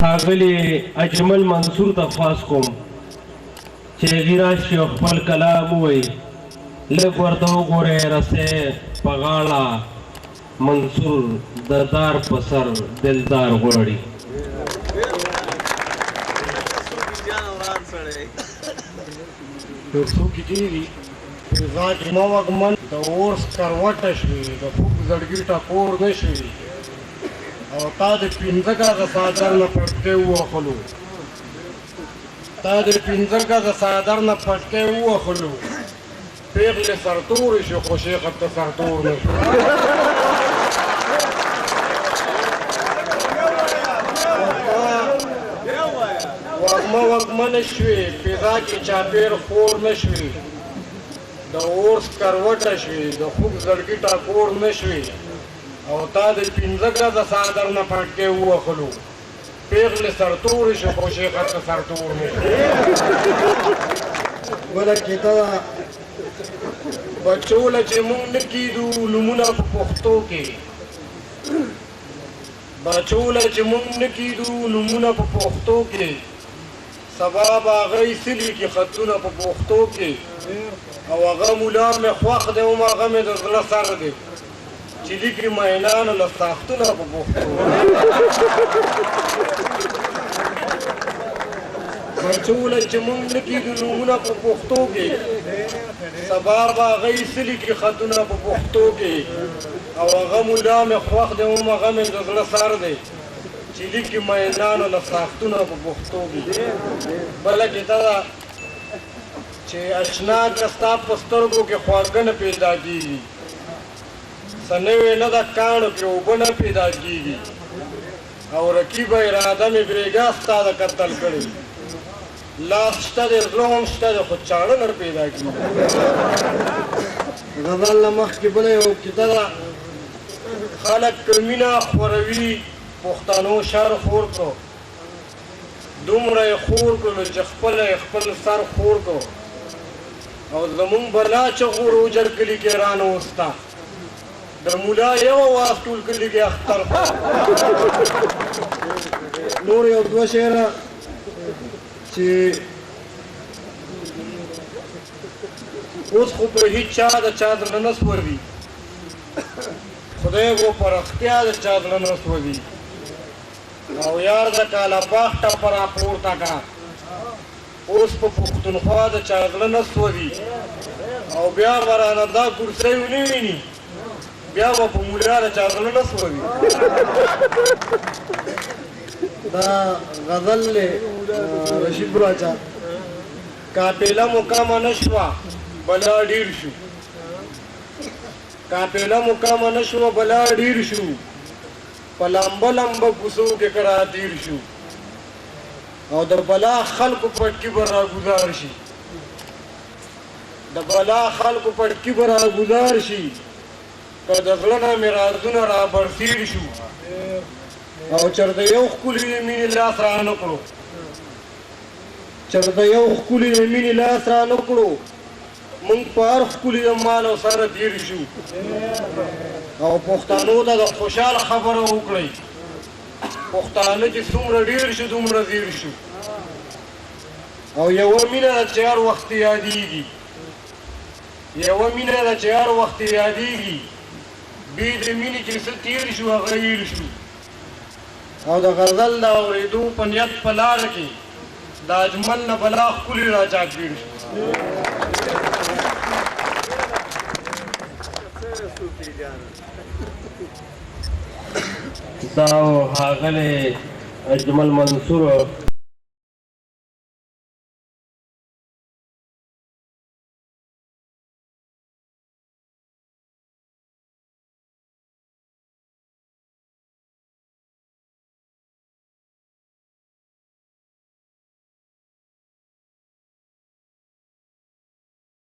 ښاغلي اجمل منصور ته خواست کوم چې هغې راشي او خپل کلام ووایي. لږ ورته وګورئ رسۍ په غاړه منصور د دار په سر دلدار غواړي. یو څوک کېږي فضا کې مه وږمن د اور سکروټه شوې د خوږ زړګي ټکور نه شوې او تا د پنځه ګزه څادر نه پټکی ووهلو پېغلې سرتورې شو خو شیخ ته سرتور نه شو. وږمه نه شوې فضا کې چاپېر خور نه شوې د اور سکروټه شوې د خوږ زړګي ټکور نه شوې او تا د پنځه ګزه څادر نه پټکی ووهلو پېغلې سرتورې شو خو شیخ ته سرتور نه شو. بله کیسه ده بچو له چې مونږ نه کېدو نومونه په پښتو کې سبا به هغه ایسلي کې خطونه په پښتو کې او هغه ملا مې خوښ دی هم هغه مې د زړه سر دی چې لیکي مینانو له ساختونه په پښتو. بچو له چې مونږ نه کېدو نومونه په پښتو کې سبا به هغه ایسلي کې خطونه په پښتو کې او هغه ملا مې خوښ دی هم هغه مې د زړه سر دی چې لیکي مینانو له ساختونه په پښتو کې. بله کیسه ده چې اشنا که ستا په سترګو کې خواږه نه پیدا کېږي څه نوې نه ده کاڼو کې اوبه نه پیدا کېږي او رقیبه اراده مې برېګا ستا د قتل کړې لاس شته دی زړه هم شته دی خو چاړه نه پیدا کېږي. غزل نه مخکې بله یو کیسه ده خلک که مینه خوروي پښتنو شر خور کو دومره یې خور کړو چې خپله یې خپل سر خور کو او زمونږ بلا چغور اوجر کلي کې رانوسته د ملا یو واس ټول کلي کې اختر نور یو دوه شعره چې اوس خو په هېڅ چا د چا زړه نه سوځي خدای خو په رښتیا د چا زړه نه سوځي او یار د کاله باغ ټپه راپورته کړه اوس په پښتونخوا د چا زړه نه سوځي او بیا به رانه دا کرسۍ ونه ویني بیا به په مولا د چا زړه نه سوځي. دا غزل دی رشید براچا. قافله مقامه نه شوه بلا ډېر شو په لمبه لمبه کوڅو کې کرا تیر شو او د بلا خلکو پټکي به راګزار شي که د زړه نه مې رازونه رابرسېر شو او چېرته یو ښکلي د مینې لاس را نه کړو مونږ په هر ښکلي د مال او سره تیر شو او پښتنو ته د خوشحال خبره وکړئ پښتانه چې څومره ډېر شو دومره زیر شو او یوه مینه ده چې هر وخت یادېږي بې د مینې چې څه تیر شو هغه هیر شو او د غزل د اورېدو په نیت په لاره کې د اجمل نه بلا ښکلي را چاپېر شو. دا ښاغلی اجمل منصور